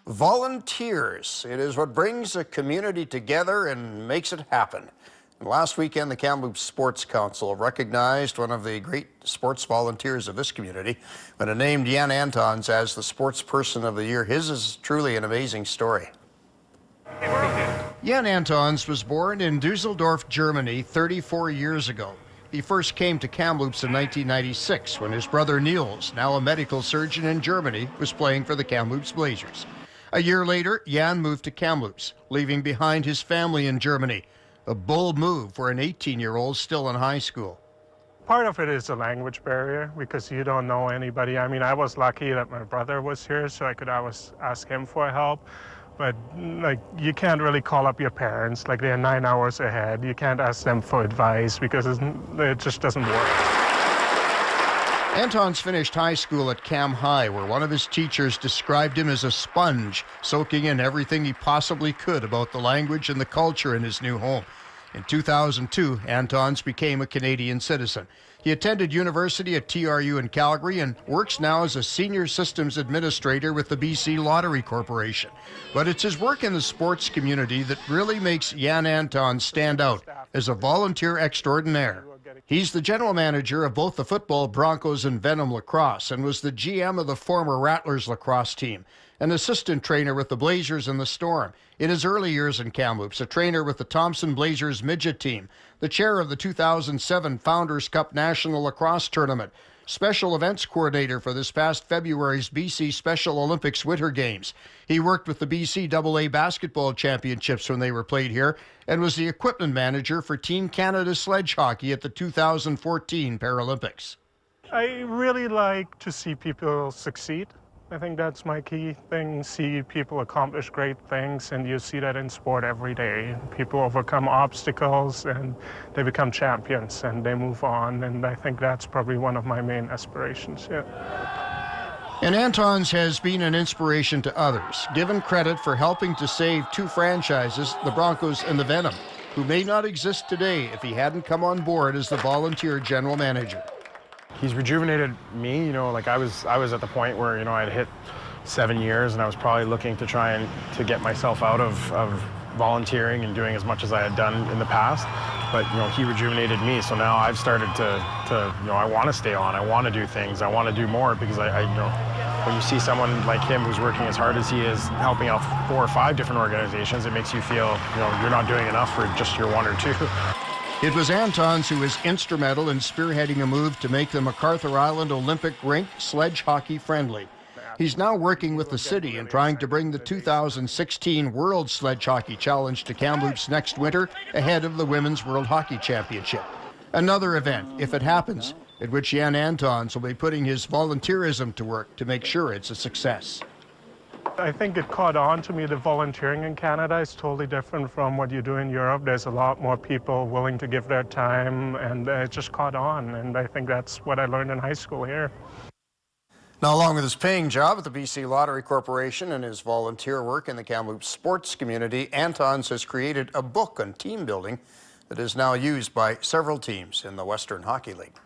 Volunteers. It is what brings a community together and makes it happen. And last weekend, the Kamloops Sports Council recognized one of the great sports volunteers of this community when it named Jan Antons as the Sports Person of the Year. His is truly an amazing story. Jan Antons was born in Dusseldorf, Germany 34 years ago. He first came to Kamloops in 1996 when his brother Niels, now a medical surgeon in Germany, was playing for the Kamloops Blazers. A year later, Jan moved to Kamloops, leaving behind his family in Germany. A bold move for an 18-year-old still in high school. Part of it is the language barrier because you don't know anybody. I mean, I was lucky that my brother was here, so I could always ask him for help. But like, you can't really call up your parents, like they're 9 hours ahead. You can't ask them for advice because it just doesn't work. Antons finished high school at Cam High, where one of his teachers described him as a sponge, soaking in everything he possibly could about the language and the culture in his new home. In 2002, Antons became a Canadian citizen. He attended university at TRU in Calgary and works now as a senior systems administrator with the BC Lottery Corporation. But it's his work in the sports community that really makes Jan Antons stand out as a volunteer extraordinaire. He's the general manager of both the football Broncos and Venom Lacrosse and was the GM of the former Rattlers lacrosse team, an assistant trainer with the Blazers and the Storm. In his early years in Kamloops, a trainer with the Thompson Blazers midget team, the chair of the 2007 Founders Cup National Lacrosse Tournament, special events coordinator for this past February's BC Special Olympics Winter Games. He worked with the BC AA Basketball Championships when they were played here and was the equipment manager for Team Canada sledge hockey at the 2014 Paralympics. I really like to see people succeed. I think that's my key thing, see people accomplish great things, and you see that in sport every day. People overcome obstacles and they become champions and they move on, and I think that's probably one of my main aspirations, yeah. And Antons has been an inspiration to others, given credit for helping to save two franchises, the Broncos and the Venom, who may not exist today if he hadn't come on board as the volunteer general manager. He's rejuvenated me, like I was at the point where, I'd hit 7 years and I was probably looking to try and to get myself out of volunteering and doing as much as I had done in the past. But, he rejuvenated me. So now I've started to I want to stay on. I want to do things. I want to do more because when you see someone like him who's working as hard as he is, helping out 4 or 5 different organizations, it makes you feel, you're not doing enough for just your 1 or 2. It was Antons who was instrumental in spearheading a move to make the MacArthur Island Olympic rink sledge hockey friendly. He's now working with the city and trying to bring the 2016 World Sledge Hockey Challenge to Kamloops next winter ahead of the Women's World Hockey Championship. Another event, if it happens, at which Jan Antons will be putting his volunteerism to work to make sure it's a success. I think it caught on to me. The volunteering in Canada is totally different from what you do in Europe. There's a lot more people willing to give their time, and it just caught on. And I think that's what I learned in high school here. Now, along with his paying job at the BC Lottery Corporation and his volunteer work in the Kamloops sports community, Antons has created a book on team building that is now used by several teams in the Western Hockey League.